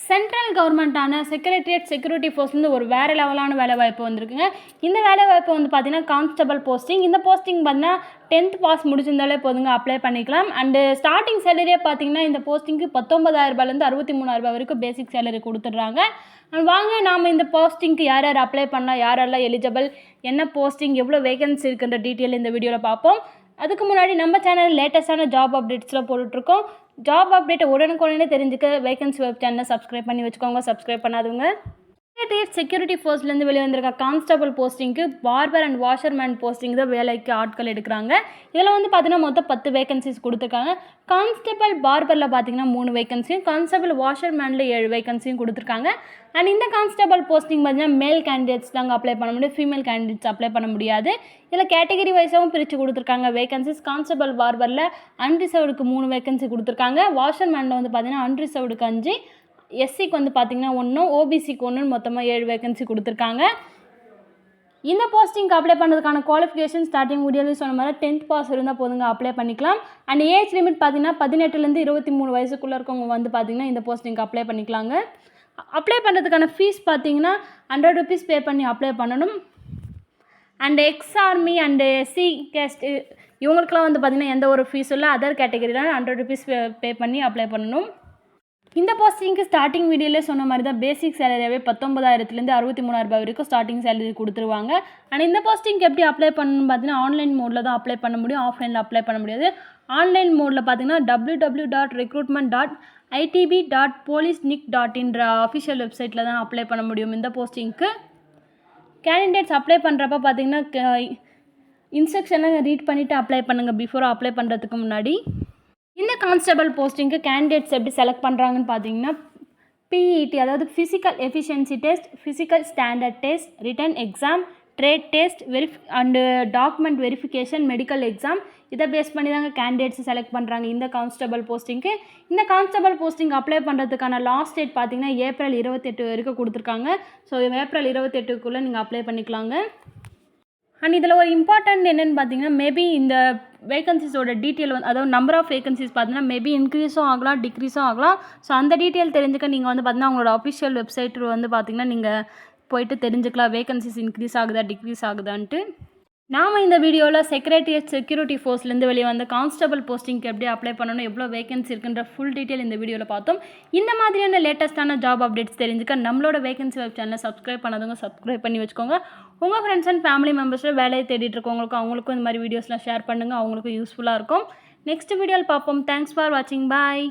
Central கவர்மெண்ட்டான secretariat security ஃபோர்ஸ்லேருந்து ஒரு வேறு லெவலான வேலைவாய்ப்பு வந்திருக்குங்க. இந்த வேலைவாய்ப்பு வந்து பார்த்தீங்கன்னா கான்ஸ்டபிள் போஸ்டிங். இந்த போஸ்டிங் பார்த்தீங்கன்னா 10th பாஸ் முடிச்சிருந்தாலே போதுங்க, அப்ளை பண்ணிக்கலாம். அண்டு ஸ்டார்டிங் சேலரியே பார்த்தீங்கன்னா இந்த போஸ்டிங்க்கு 19,000 63,000 வரைக்கும் பேசிக் சேலரி கொடுத்துட்றாங்க. வாங்க நாம் இந்த போஸ்டிங்க்கு யார் யார் அப்ளை பண்ணலாம், யாரெல்லாம் எலிஜிபிள், என்ன போஸ்டிங், எவ்வளோ வேகன்சி இருக்குன்ற டீட்டெயில் இந்த வீடியோவில் பார்ப்போம். அதுக்கு முன்னாடி நம்ம சேனல் லேட்டஸ்ட்டான ஜாப் அப்டேட்ஸ்லாம் போட்டுட்ருக்கோம். ஜாப் அப்டேட்டை உடனுக்குடனே தெரிஞ்சுக்க வேகன்சி வெப் சேனலை சப்ஸ்கிரைப் பண்ணி வச்சுக்கோங்க. சப்ஸ்கிரைப் பண்ணாதவங்க. செக்ரட்டரியேட் செக்யூரிட்டி ஃபோர்ஸ்லேருந்து வெளியே வந்திருக்க கான்ஸ்டபிள் போஸ்டிங்க்கு பார்பர் அண்ட் வாஷர்மேன் போஸ்டிங் தான் வேலைக்கு ஆட்கள் எடுக்கிறாங்க. இதில் வந்து பார்த்தீங்கன்னா மொத்தம் 10 வேகன்சிஸ் கொடுத்துருக்காங்க. கான்ஸ்டபிள் பார்பரில் பார்த்தீங்கன்னா 3 வேகன்சியும், கான்ஸ்டபிள் வாஷர்மேனில் 7 வேகன்சியும் கொடுத்துருக்காங்க. அண்ட் இந்த கான்ஸ்டபிள் போஸ்டிங் பார்த்தீங்கன்னா மேல் கேண்டிடேட்ஸ் தாங்க அப்ளை பண்ண முடியும், ஃபீமேல் கேண்டிடேட்ஸ் அப்ளை பண்ண முடியாது. இதில் கேட்டகரி வைஸாகவும் பிரித்து கொடுத்துருக்காங்க வேகன்சிஸ். கான்ஸ்டபிள் பார்பரில் அன்ரிசர்வ்டுக்கு 3 வேகன்சி கொடுத்துருக்காங்க. வாஷர்மேனில் வந்து பார்த்தீங்கன்னா அன்ரிசர்வ்டுக்கு 5, எஸ்சிக்கு வந்து பார்த்திங்கன்னா 1, ஓபிசிக்கு 1, மொத்தமாக 7 வேகன்சி கொடுத்துருக்காங்க. இந்த போஸ்டிங்க்கு அப்ளை பண்ணுறதுக்கான குவாலிஃபிகேஷன் ஸ்டார்டிங் வீடியோவில் சொன்ன மாதிரி 10th பாஸ் இருந்தால் போதுங்க, அப்ளை பண்ணிக்கலாம். அண்ட் ஏஜ் லிமிட் பார்த்திங்கன்னா 18லேருந்து 23 வயசுக்குள்ளே இருக்கவங்க வந்து பார்த்திங்கன்னா இந்த போஸ்டிங்க்கு அப்ளை பண்ணிக்கலாங்க. அப்ளை பண்ணுறதுக்கான ஃபீஸ் பார்த்திங்கன்னா 100 rupees பே பண்ணி அப்ளை பண்ணணும். And ex army and SC caste இவங்களுக்குலாம் வந்து பார்த்திங்கன்னா எந்த ஒரு ஃபீஸும் இல்லை. அதர் கேட்டகரியில் 100 rupees பே பண்ணி அப்ளை பண்ணணும். இந்த போஸ்டிங்க்கு ஸ்டார்டிங் வீடியோவிலே சொன்ன மாதிரி தான் பேசிக் சேலரியாகவே 19,000லேருந்து 63,000 வரைக்கும் ஸ்டார்டிங் சேலரி கொடுத்துருவாங்க. அண்ட் இந்த போஸ்டிங்க்கு எப்படி அப்ளை பண்ணணும்னு பார்த்தீங்கன்னா ஆன்லைன் மோடில் தான் அப்ளை பண்ண முடியும், ஆஃப்லைனில் அப்ளை பண்ண முடியாது. ஆன்லைன் மோடில் பார்த்தீங்கன்னா www.recruitment.itb.policenic.in அஃபிஷியல் வெப்சைட்டில் தான் அப்ளை பண்ண முடியும். இந்த போஸ்டிங்க்கு கேண்டிடேட்ஸ் அப்ளை பண்ணுறப்ப பார்த்தீங்கன்னா இன்ஸ்ட்ரக்ஷனை ரீட் பண்ணிவிட்டு அப்ளை பண்ணுங்கள் பிஃபோர் அப்ளை பண்ணுறதுக்கு முன்னாடி. இந்த கான்ஸ்டபிள் போஸ்டிங்க்கு கேண்டிடேட்ஸ் எப்படி செலக்ட் பண்ணுறாங்கன்னு பார்த்தீங்கன்னா பிஇடி, அதாவது physical efficiency test, physical standard test, written exam, trade test, and document verification, medical exam, இதை பேஸ் பண்ணி தாங்க கேண்டிடேட்ஸ் செலக்ட் பண்ணுறாங்க இந்த கான்ஸ்டபிள் போஸ்டிங்க்கு. இந்த கான்ஸ்டபிள் போஸ்டிங் அப்ளை பண்ணுறதுக்கான லாஸ்ட் டேட் பார்த்தீங்கன்னா ஏப்ரல் 28 வரைக்கும் கொடுத்துருக்காங்க. ஸோ ஏப்ரல் 28க்குள்ளே நீங்கள் அப்ளை பண்ணிக்கலாங்க. அண்ட் இதில் ஒரு இம்பார்ட்டன்ட் என்னென்னு பார்த்தீங்கன்னா மேபி இந்த வேகன்சிஸோட டீட்டெயில் வந்து, அதாவது நம்பர் ஆஃப் வேகன்சிஸ் பார்த்தீங்கன்னா மேபி இன்க்ரீஸும் ஆகலாம், டிக்ரீஸும் ஆகலாம். ஸோ அந்த டீட்டெயில் தெரிஞ்சுக்க நீங்கள் வந்து பார்த்தீங்கன்னா அவங்களோட அஃபிஷியல் வெப்சைட் வந்து பார்த்தீங்கன்னா நீங்கள் போயிட்டு தெரிஞ்சுக்கலாம் வேகன்சிஸ் இன்க்ரீஸ் ஆகுதா டிக்ரீஸ் ஆகுதான்ட்டு. நாம் இந்த வீடியோவில் செக்ரட்டரியேட் செக்யூரிட்டி ஃபோர்ஸ்லேருந்து வெளியே வந்து கான்ஸ்டபிள் போஸ்டிங்க்கு எப்படி அப்ளை பண்ணணும், எவ்வளோ வேகன்சி இருக்குன்ற ஃபுல் டீட்டெயில் இந்த வீடியோவில் பார்த்தோம். இந்த மாதிரியான லேட்டஸ்ட்டான ஜாப் அப்டேட்ஸ் தெரிஞ்சுக்க நம்மளோட வேகன்சி வெப் சேனலை சப்ஸ்கிரைப் பண்ணாதவங்க சப்ஸ்கிரைப் பண்ணி வச்சுக்கோங்க. உங்கள் ஃப்ரெண்ட்ஸ் அண்ட் ஃபேமிலி மெம்பர்ஸில் வேலையை தேடிட்டு இருக்கவங்களுக்கும் அவங்களுக்கும் இந்த மாதிரி வீடியோஸ்லாம் ஷேர் பண்ணுங்கள், அவங்களுக்கும் யூஸ்ஃபுல்லாக இருக்கும். நெக்ஸ்ட் வீடியோவில் பார்ப்போம். தேங்க்ஸ் ஃபார் வாட்சிங். பாய்.